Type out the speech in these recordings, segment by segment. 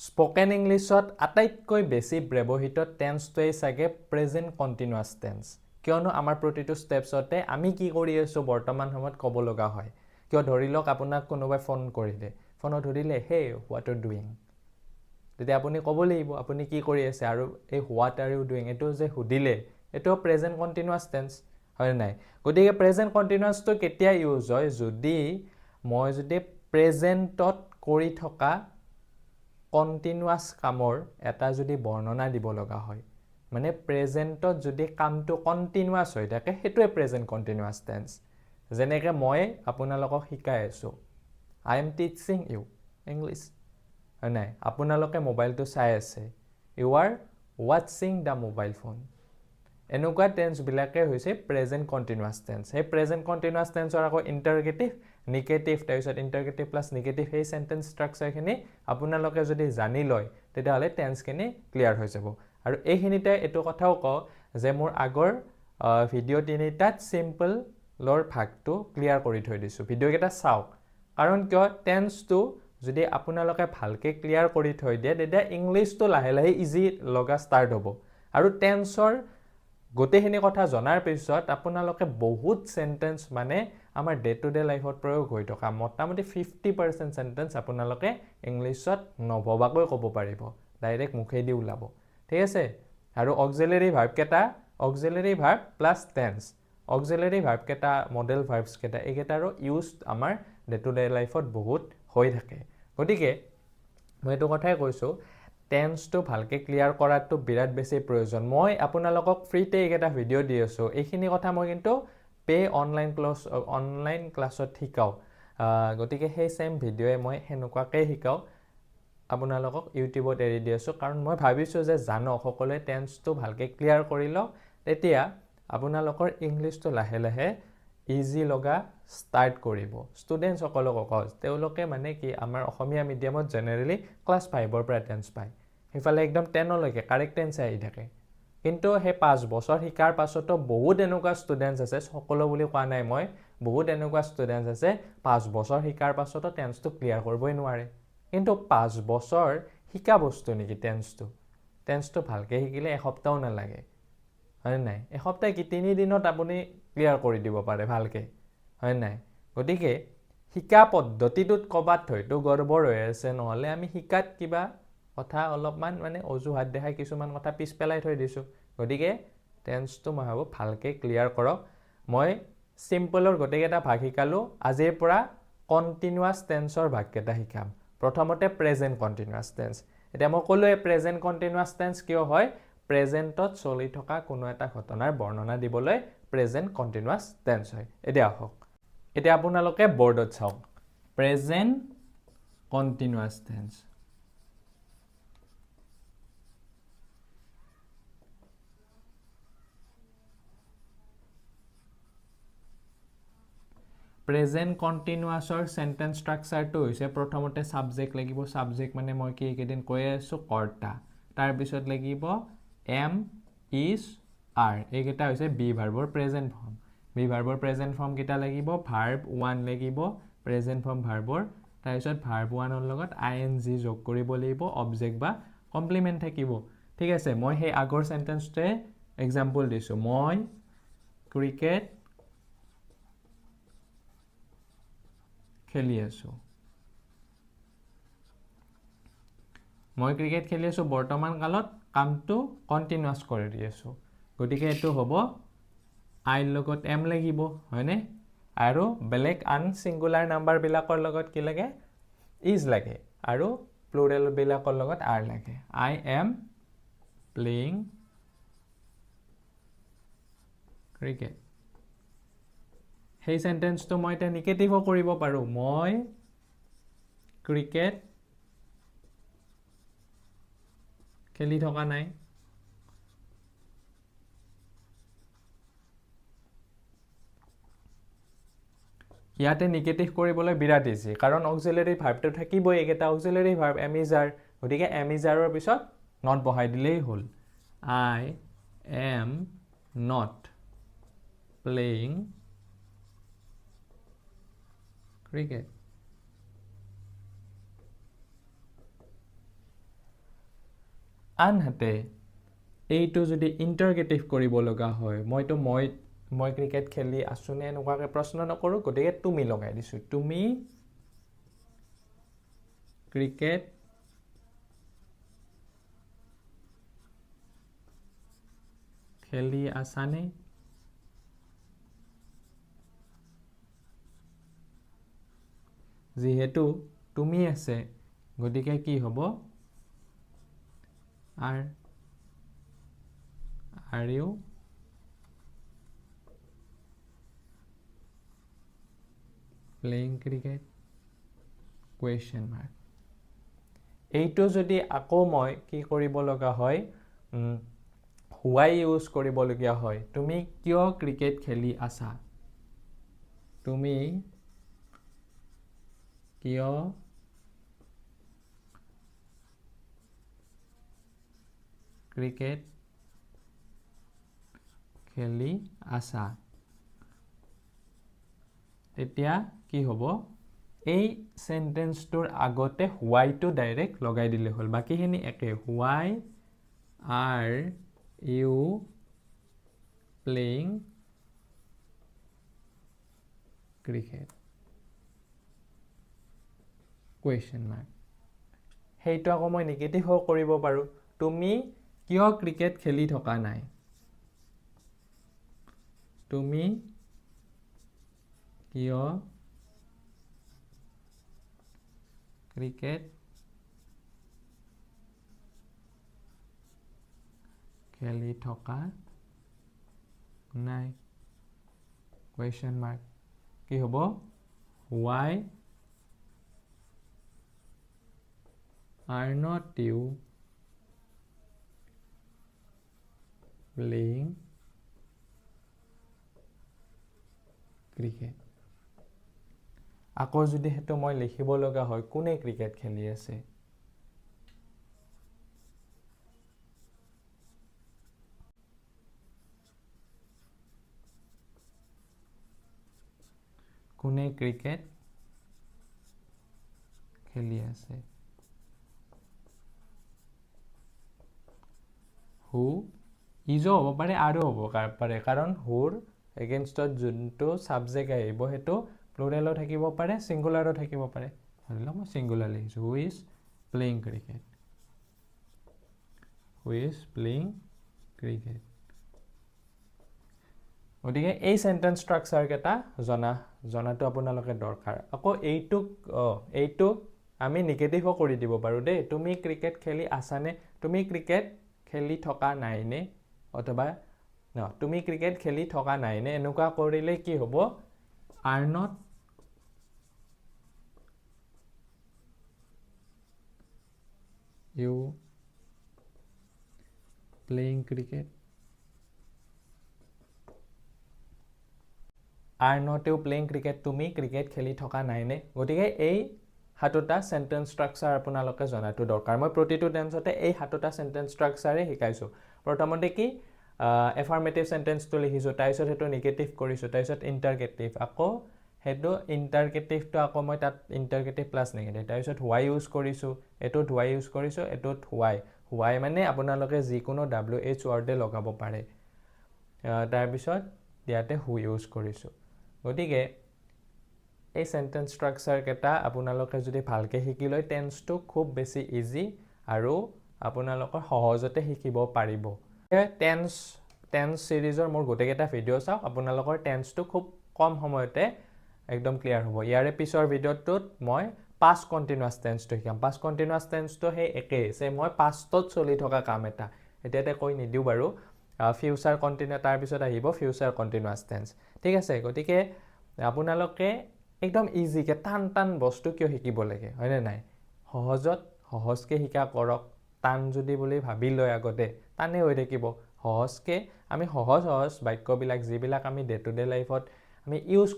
spoken ইংলিছত আটাইতকৈ বেছি ব্যৱহৃত টেন্সটোৱেই চাগে প্ৰেজেণ্ট কণ্টিনিউৱাছ টেন্স কিয়নো আমাৰ প্ৰতিটো ষ্টেপছতে আমি কি কৰি আছোঁ বৰ্তমান সময়ত ক'ব লগা হয় কিয় ধৰি লওক আপোনাক কোনোবাই ফোন কৰিলে ফোনত সুধিলে হে হোৱাট আৰ ডুইং তেতিয়া আপুনি ক'ব লাগিব আপুনি কি কৰি আছে আৰু এই হোৱাট আৰ ইউ ডুইং এইটো যে সুধিলে এইটো প্ৰেজেণ্ট কণ্টিনিউৱাছ টেন্স হয় নাই গতিকে প্ৰেজেণ্ট কণ্টিনিউৱাছটো কেতিয়া ইউজ হয় যদি মই যদি প্ৰেজেণ্টত কৰি থকা কণ্টিনিউৱাছ কামৰ এটা যদি বৰ্ণনা দিব লগা হয় মানে প্ৰেজেণ্টত যদি কামটো কণ্টিনিউৱাছ হৈ থাকে সেইটোৱে প্ৰেজেণ্ট কণ্টিনিউৱাছ টেন্স যেনেকৈ মই আপোনালোকক শিকাই আছোঁ I am teaching you English হয় নাই আপোনালোকে মোবাইলটো চাই আছে ইউ আৰ ৱাটছিং দ্য মোবাইল ফোন এনেকুৱা টেন্সবিলাকে হৈছে প্ৰেজেণ্ট কণ্টিনিউৱাছ টেন্স সেই প্ৰেজেণ্ট কণ্টিনিউৱাছ টেন্সৰ আকৌ ইণ্টাৰগেটিভ নিগেটিভ তাৰপিছত ইণ্টাৰগেটিভ প্লাছ নিগেটিভ সেই চেণ্টেন্স ষ্ট্ৰাকচাৰখিনি আপোনালোকে যদি জানি লয় তেতিয়াহ'লে টেন্সখিনি ক্লিয়াৰ হৈ যাব আৰু এইখিনিতে এইটো কথাও কওঁ যে মোৰ আগৰ ভিডিঅ' তিনিটাত চিম্পলৰ ভাগটো ক্লিয়াৰ কৰি থৈ দিছোঁ ভিডিঅ'কেইটা চাওক কাৰণ কিয় টেন্সটো যদি আপোনালোকে ভালকৈ ক্লিয়াৰ কৰি থৈ দিয়ে তেতিয়া ইংলিছটো লাহে লাহে ইজি লগা ষ্টাৰ্ট হ'ব আৰু টেন্সৰ গোটেইখিনি কথা জনাৰ পিছত আপোনালোকে বহুত চেণ্টেন্স মানে আমাৰ ডে টু ডে লাইফত প্ৰয়োগ হৈ থকা মোটামুটি 50% চেণ্টেন্স আপোনালোকে ইংলিছত নভবাকৈ ক'ব পাৰিব ডাইৰেক্ট মুখেদি ওলাব ঠিক আছে আৰু অক্সিলাৰী ভাৰ্বকেইটা auxiliary verb plus tense auxiliary ভাৰ্বকেইটা মডেল ভাৰ্বছকেইটা এইকেইটাৰো ইউজ আমাৰ ডে টু ডে লাইফত বহুত হৈ থাকে গতিকে মই এইটো কথাই কৈছোঁ টেন্সটো ভালকৈ ক্লিয়াৰ কৰাটো বিৰাট বেছি প্ৰয়োজন মই আপোনালোকক ফ্ৰীতে এইকেইটা ভিডিঅ' দি আছোঁ এইখিনি কথা মই কিন্তু অনলাইন ক্লাছত শিকাওঁ গতিকে সেই চেম ভিডিঅ'য়ে মই সেনেকুৱাকৈ শিকাওঁ আপোনালোকক ইউটিউবত এৰি দি আছোঁ কাৰণ মই ভাবিছোঁ যে জানক সকলোৱে টেন্সটো ভালকৈ ক্লিয়াৰ কৰি লওক তেতিয়া আপোনালোকৰ ইংলিছটো লাহে লাহে ইজি লগা ষ্টাৰ্ট কৰিব ষ্টুডেণ্টসকলক কওঁ তেওঁলোকে মানে কি আমাৰ অসমীয়া মিডিয়ামত জেনেৰেলি ক্লাছ 5ৰ পৰা টেন্স পায় সেইফালে একদম 10লৈকে কাৰেক্ট টেন্স আহি থাকে কিন্তু সেই 5 বছৰ শিকাৰ পাছতো বহুত এনেকুৱা ষ্টুডেণ্টছ আছে সকলো বুলি কোৱা নাই মই বহুত এনেকুৱা ষ্টুডেণ্টছ আছে 5 বছৰ শিকাৰ পাছতো টেন্সটো ক্লিয়াৰ কৰিবই নোৱাৰে কিন্তু 5 বছৰ শিকা বস্তু নেকি টেন্সটো ভালকৈ শিকিলে এসপ্তাহও নালাগে হয় নাই এসপ্তাহ কি 3 দিনত আপুনি ক্লিয়াৰ কৰি দিব পাৰে ভালকৈ হয় নাই গতিকে শিকা পদ্ধতিটোত ক'বাত হয়তো গড়বড় হৈ আছে নহ'লে আমি শিকাত কিবা কথা অলপমান মানে অজুহাত দেখাই কিছুমান কথা পিছ পেলাই থৈ দিছোঁ গতিকে টেন্সটো মই ভাবোঁ ভালকৈ ক্লিয়াৰ কৰক মই চিম্পলৰ গোটেইকেইটা ভাগ শিকালোঁ আজিৰ পৰা কণ্টিনিউৱাছ টেন্সৰ ভাগকেইটা শিকাম প্ৰথমতে প্ৰেজেণ্ট কণ্টিনিউৱাছ টেন্স এতিয়া মই ক'লোৱে প্ৰেজেণ্ট কণ্টিনিউৱাছ টেন্স কিয় হয় প্ৰেজেণ্টত চলি থকা কোনো এটা ঘটনাৰ বৰ্ণনা দিবলৈ প্ৰেজেণ্ট কণ্টিনিউৱাছ টেন্স হয় এতিয়া আহক এতিয়া আপোনালোকে বৰ্ডত চাওক প্ৰেজেণ্ট কণ্টিনিউৱাছ টেন্স প্ৰেজেণ্ট কণ্টিনিউৱাছৰ চেণ্টেন্স ষ্ট্ৰাকচাৰটো হৈছে প্ৰথমতে ছাবজেক্ট লাগিব ছাবজেক্ট মানে মই কি এইকেইদিন কৈ আছোঁ কৰ্তা তাৰপিছত লাগিব এম ইজ আৰ এইকেইটা হৈছে বি ভাৰ্বৰ প্ৰেজেণ্ট ফৰ্ম বি ভাৰ্বৰ প্ৰেজেণ্ট ফৰ্মকেইটা লাগিব ভাৰ্ব 1 লাগিব প্ৰেজেণ্ট ফৰ্ম ভাৰ্বৰ তাৰপিছত ভাৰ্ব 1ৰ লগত ING যোগ কৰিব লাগিব অবজেক্ট বা কমপ্লিমেণ্ট থাকিব ঠিক আছে মই সেই আগৰ চেণ্টেন্সটোৱে এক্সাম্পল দিছোঁ মই ক্ৰিকেট খেলি আছোঁ মই ক্ৰিকেট খেলি আছোঁ বৰ্তমান কালত কামটো কণ্টিনিউৱাছ কৰি দি আছোঁ গতিকে এইটো হ'ব আইৰ লগত এম লাগিব হয়নে আৰু বেলেগ আনছিংগুলাৰ নাম্বাৰবিলাকৰ লগত কি লাগে ইজ লাগে আৰু প্লুৰেলবিলাকৰ লগত আৰ লাগে আই এম প্লেয়িং ক্ৰিকেট সেই চেণ্টেন্সটো মই এতিয়া নিগেটিভো কৰিব পাৰোঁ মই ক্ৰিকেট খেলি থকা নাই ইয়াতে নিগেটিভ কৰিবলৈ বিৰাট ইজি কাৰণ অক্সিলাৰী ভাৰ্বটো থাকিবই এইকেইটা auxiliary verb am is are গতিকে এম ইজ আৰৰ পিছত নট বহাই দিলেই হ'ল I am not playing cricket আনহাতে এইটো যদি ইণ্টাৰগেটিভ কৰিব লগা হয় মই ক্ৰিকেট খেলি আছোনে এনেকুৱাকৈ প্ৰশ্ন নকৰোঁ গতিকে তুমি লগাই দিছোঁ তুমি ক্ৰিকেট খেলি আছানে যিহেতু তুমি আছে গতিকে কি হ'ব are you playing cricket question mark এইটো যদি আকৌ মই কি কৰিব লগা হয় why ইউজ কৰিবলগীয়া হয় তুমি কিয় ক্ৰিকেট খেলি আছা তুমি কিয় ক্ৰিকেট খেলি আছা তেতিয়া কি হ'ব এই সেন্টেন্সটোৰ আগতে why টো ডাইৰেক্ট লগাই দিলে হ'ল বাকিখিনি একে why are you playing cricket question mark সেইটো আকৌ মই নিগেটিভ কৰিব পাৰোঁ তুমি কিয় ক্ৰিকেট খেলি থকা নাই তুমি কিয় ক্ৰিকেট খেলি থকা নাই question mark কি হ'ব why are not you playing cricket আকৌ যদি হেতু মই লিখিব লগা হয় কোনে ক্ৰিকেট খেলি আছে কোনে ক্ৰিকেট খেলি আছে who ইজো হ'ব পাৰে আৰু হ'ব পাৰে কাৰণ whoৰ এগেইনষ্টত যোনটো সাবজেক্ট আহিব হেতু প্লুৰেলো থাকিব পাৰে সিঙ্গুলাৰো থাকিব পাৰে ধৰিলো মই সিঙ্গুলাৰ লিখিছো who is playing cricket গতিকে এই সেন্টেন্স স্ট্ৰাকচাৰ কেটা জনাটো আপোনালোকে দৰকাৰ আকৌ এইটো আমি নিগেটিভো কৰি দিব পাৰো দেই তুমি ক্ৰিকেট খেলি আছানে তুমি ক্ৰিকেট খেলি থকা নাইনে অথবা তুমি ক্ৰিকেট খেলি থকা নাইনে এনেকুৱা কৰিলে কি হ'ব are not you playing cricket are not you playing cricket তুমি ক্ৰিকেট খেলি থকা নাইনে গতিকে এই হাতটা সেন্টেন্স স্ট্ৰাকচাৰ আপোনালোকে জনাটো দৰকাৰ মই প্ৰতিটো টেন্সতে এই হাতটা সেন্টেন্স স্ট্ৰাকচাৰে শিকাইছো প্ৰথমতে কি এফাৰ্মেটিভ সেন্টেন্সটো লিখিছো তাৰপিছত হেতু নিগেটিভ কৰিছো তাৰপিছত ইন্টাৰগেটিভ আকৌ হেতু ইন্টাৰগেটিভটো আকৌ মই তাত ইন্টাৰগেটিভ প্লাস নিগেটিভ তাৰপিছত why ইউজ কৰিছো এটোত why ইউজ কৰিছো এটোত why মানে আপোনালোকে যিকোনো wh ৱৰ্ডে লগাব পাৰে তাৰপিছত ইয়াতে who ইউজ কৰিছো গতিকে এই সেন্টেন্স স্ট্ৰাকচাৰ কেটা আপোনালোকে যদি ভালকে শিকি লয় টেন্সটো খুব বেছি ইজি আৰু আপোনালোকৰ সহজতে শিকিব পাৰিব টেন্স সিৰিজৰ মোৰ গোটেইকেইটা ভিডিও চাওক আপোনালোকৰ টেন্সটো খুব কম সময়তে একদম ক্লিয়াৰ হ'ব ইয়াৰে পিছৰ ভিডিওটোত মই past continuous tense টো শিকাম past continuous tense টো হে একে সে মই pastত চলি থকা কাম এটা এতিয়াতে কৈ নিদিও বাৰু future continuous তাৰ পিছত আহিব future continuous tense ঠিক আছে গতিকে আপোনালোকে একদম ইজি কে টান বস্তু কিয় শিকিব লাগে হয়নে নাই সহজকে শিকা কৰক টান যদি বুলি ভাবি লয় আগতে টানে হৈ থাকিব সহজকে আমি সহজ বাক্যবিলাক যিবিলাক আমি ডে টু ডে লাইফত আমি ইউজ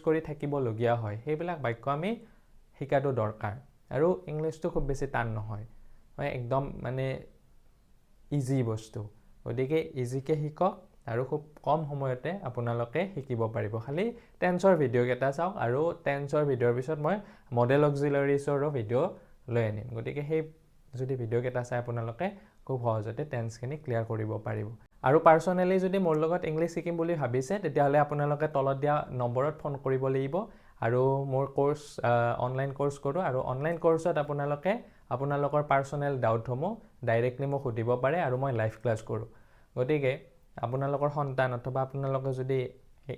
কৰি থাকিব লগিয়া হয় সেইবিলাক বাক্য আমি শিকাটো দৰকাৰ আৰু ইংলিশটো খুব বেছি টান নহয় হয় একদম মানে ইজি বস্তু গতিকে ইজিকে শিকক আৰু খুব কম সময়তে আপোনালোকে শিকিব পাৰিব খালি টেন্সৰ ভিডিও কেটা চাওক আৰু টেন্সৰ ভিডিওৰ পিছত মই মডেল অক্সিলাৰিজৰো ভিডিও লৈ আনিম গতিকে সেই যদি ভিডিঅ'কেইটা চাই আপোনালোকে খুব সহজতে টেন্সখিনি ক্লিয়াৰ কৰিব পাৰিব আৰু পাৰ্চনেলি যদি মোৰ লগত ইংলিছ শিকিম বুলি ভাবিছে তেতিয়াহ'লে আপোনালোকে তলত দিয়া নম্বৰত ফোন কৰিব লাগিব আৰু মোৰ কোৰ্চ অনলাইন কোৰ্চ কৰোঁ আৰু অনলাইন কোৰ্চত আপোনালোকে আপোনালোকৰ পাৰ্চনেল ডাউটসমূহ ডাইৰেক্টলি মোক সুধিব পাৰে আৰু মই লাইভ ক্লাছ কৰোঁ গতিকে আপোনালোকৰ সন্তান অথবা আপোনালোকে যদি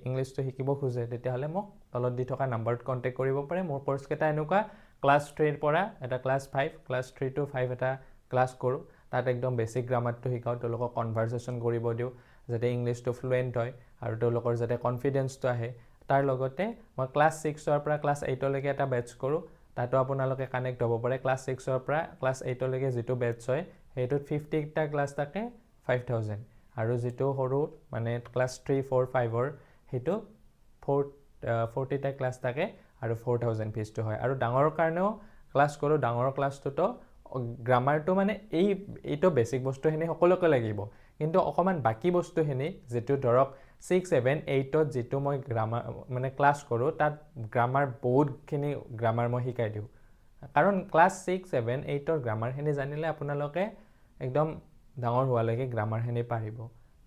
ইংলিছটো শিকিব খোজে তেতিয়াহ'লে মোক তলত দি থকা নম্বৰত কণ্টেক্ট কৰিব পাৰে মোৰ কোৰ্চকেইটা এনেকুৱা ক্লাছ 3ৰ পৰা এটা ক্লাছ 5 ক্লাছ 3 to 5 এটা ক্লাছ কৰোঁ তাত একদম বেছিক গ্ৰামাৰটো শিকাওঁ তেওঁলোকক কনভাৰচেশ্যন কৰিব দিওঁ যাতে ইংলিছটো ফ্লুৱেণ্ট হয় আৰু তেওঁলোকৰ যাতে কনফিডেন্সটো আহে তাৰ লগতে মই ক্লাছ 6ৰ পৰা ক্লাছ 8লৈকে এটা বেটছ কৰোঁ তাতো আপোনালোকে কানেক্ট হ'ব পাৰে ক্লাছ 6ৰ পৰা ক্লাছ 8লৈকে যিটো বেটছ হয় সেইটোত 50টা ক্লাছ থাকে 5000 আৰু যিটো সৰু মানে ক্লাছ 3 4 5ৰ সেইটো 40টা ক্লাছ থাকে আৰু 4000 ফিজটো হয় আৰু ডাঙৰৰ কাৰণেও ক্লাছ কৰোঁ ডাঙৰ ক্লাছটোতো গ্ৰামাৰটো মানে এইটো বেছিক বস্তুখিনি সকলোকে লাগিব কিন্তু অকণমান বাকী বস্তুখিনি যিটো ধৰক 6 7 8ত যিটো মই গ্ৰামাৰ মানে ক্লাছ কৰোঁ তাত গ্ৰামাৰ বহুতখিনি গ্ৰামাৰ মই শিকাই দিওঁ কাৰণ ক্লাছ 6 7 8ৰ গ্ৰামাৰখিনি জানিলে আপোনালোকে একদম ডাঙৰ হোৱালৈকে গ্ৰামাৰখিনি পাৰিব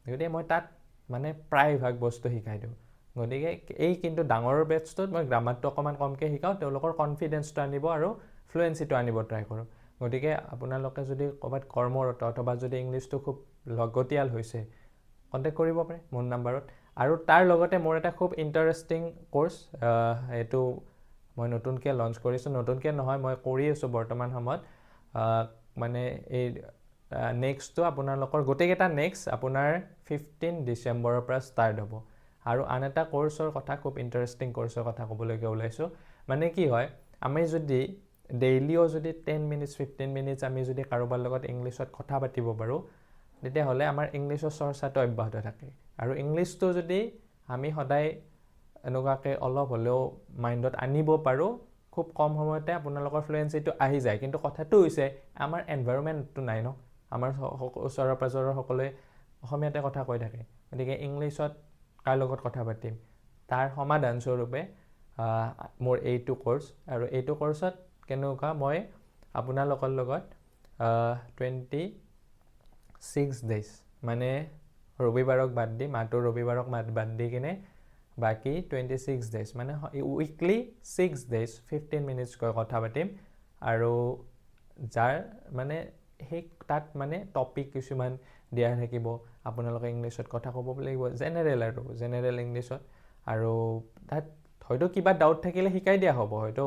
গতিকে মই তাত মানে প্ৰায়ভাগ বস্তু শিকাই দিওঁ গতিকে এই কিন্তু ডাঙৰ বেটছটোত মই গ্ৰামাৰটো অকণমান কমকৈ শিকাওঁ তেওঁলোকৰ কনফিডেন্সটো আনিব আৰু ফ্লুৱেঞ্চিটো আনিব ট্ৰাই কৰোঁ গতিকে আপোনালোকে যদি ক'ৰবাত কৰ্মৰত অথবা যদি ইংলিছটো খুব লাগতিয়াল হৈছে কণ্টেক্ট কৰিব পাৰে মোৰ নাম্বাৰত আৰু তাৰ লগতে মোৰ এটা খুব ইণ্টাৰেষ্টিং কোৰ্চ এইটো মই নতুনকৈ লঞ্চ কৰিছোঁ নতুনকৈ নহয় মই কৰি আছোঁ বৰ্তমান সময়ত মানে এই নেক্সটটো আপোনালোকৰ গোটেইকেইটা নেক্সট আপোনাৰ 15 ডিচেম্বৰৰ পৰা ষ্টাৰ্ট হ'ব আৰু আন এটা কোৰ্চৰ কথা খুব ইণ্টাৰেষ্টিং কোৰ্চৰ কথা ক'বলৈকে ওলাইছোঁ মানে কি হয় আমি যদি ডেইলিও যদি 10 মিনিটছ 15 মিনিটছ আমি যদি কাৰোবাৰ লগত ইংলিছত কথা পাতিব পাৰোঁ তেতিয়াহ'লে আমাৰ ইংলিছৰ চৰ্চাটো অব্যাহত থাকে আৰু ইংলিছটো যদি আমি সদায় এনেকুৱাকৈ অলপ হ'লেও মাইণ্ডত আনিব পাৰোঁ খুব কম সময়তে আপোনালোকৰ ফ্লুৱেঞ্চিটো আহি যায় কিন্তু কথাটো হৈছে আমাৰ এনভাইৰনমেণ্টটো নাই ন আমাৰ ওচৰৰ পাজৰৰ সকলোৱে অসমীয়াতে কথা কৈ থাকে গতিকে ইংলিছত কাৰ লগত কথা পাতিম তাৰ সমাধানস্বৰূপে মোৰ এইটো কোৰ্চ আৰু এইটো কোৰ্চত কেনেকুৱা মই আপোনালোকৰ লগত 26 ডেইজ মানে ৰবিবাৰক বাদ দি মাহটোৰ ৰবিবাৰক বাদ দি কিনে বাকী 26 ডেইজ মানে উইকলি 6 ডেইজ 15 মিনিটছকৈ কথা পাতিম আৰু যাৰ মানে সেই তাত মানে টপিক কিছুমান দিয়া থাকিব আপোনালোকে ইংলিছত কথা ক'ব লাগিব জেনেৰেল ইংলিছত আৰু তাত হয়তো কিবা ডাউট থাকিলে শিকাই দিয়া হ'ব হয়তো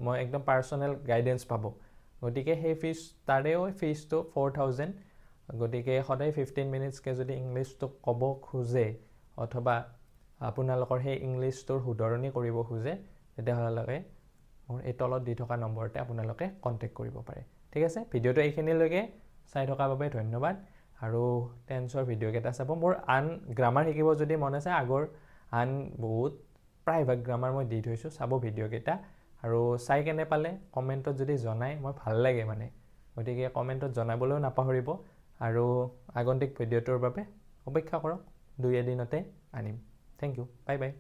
মই একদম পাৰ্চনেল গাইডেন্স পাব গতিকে সেই তাৰেও ফিজটো 4000 গতিকে সদায় 15 মিনিটছকৈ যদি ইংলিছটো ক'ব খোজে অথবা আপোনালোকৰ সেই ইংলিছটোৰ শুধৰণি কৰিব খোজে তেতিয়াহ'লে মোৰ এই তলত দি থকা নম্বৰতে আপোনালোকে কণ্টেক্ট কৰিব পাৰে ঠিক আছে ভিডিঅ'টো এইখিনিলৈকে চাই থকাৰ বাবে ধন্যবাদ আৰু টেন্সৰ ভিডিঅ'কেইটা চাব মোৰ আন গ্ৰামাৰ শিকিব যদি মন আছে আগৰ আন বহুত প্ৰায়ভাগ গ্ৰামাৰ মই দি থৈছোঁ চাব ভিডিঅ'কেইটা আৰু চাই কেনে পালে কমেণ্টত যদি জনায় মই ভাল লাগে মানে গতিকে কমেণ্টত জনাবলৈও নাপাহৰিব আৰু আগন্তুক ভিডিঅ'টোৰ বাবে অপেক্ষা কৰক 2 এদিনতে আনিম থেংক ইউ বাই বাই